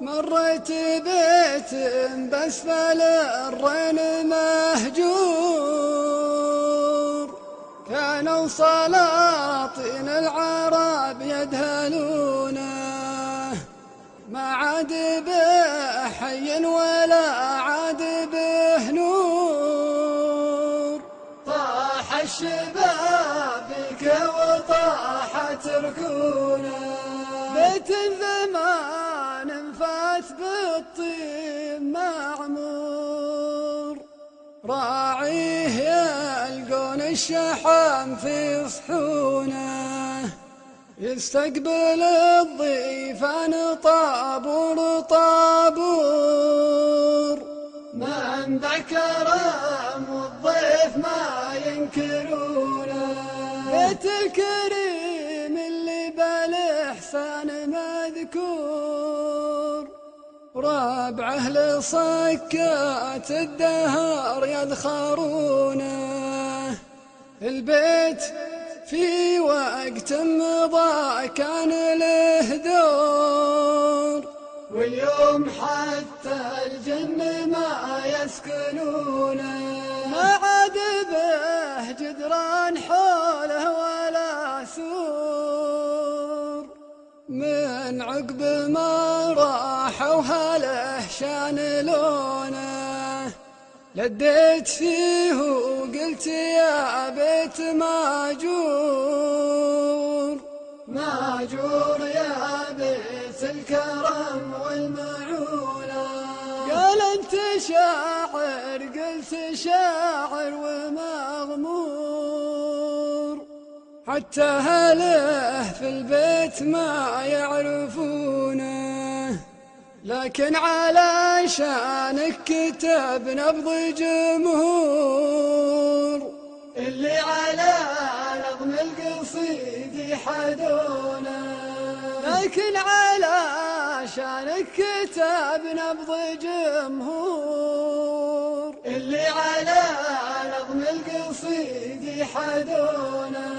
مريت بيت بأسفل الرين مهجور، كانوا سلاطين العرب يدهلونه، ما عاد به حي ولا عاد به نور. طاح الشباب بك وطاحت ركونه، بيت زمان فات بالطين معمور، راعيه يلقون الشحم في صحونه، يستقبل الضيفان طابور طابور، من ذا كرم والضيف ما ينكرونه. بيت الكريم اللي بالإحسان مذكور، ربعه لصكات الدهر يذخرونه، البيت في وقت مضى كان له دور، واليوم حتى الجن ما يسكنونه، ما عاد به جدران حوله ولا سور، من عقب ما راحوا هله شان لونه، لديت فيه وقلت يا بيت ماجور، ماجور يا بيت الكرم والمعونة. قال انت شاعر، قلت شاعر ومغمور، حتى أهله في البيت ما يعرفونه، لكن علشانك كتب نبض جمهور، اللي على نظم القصيد يحدونه، لكن علشانك كتب نبض جمهور، اللي على نظم القصيد يحدونه.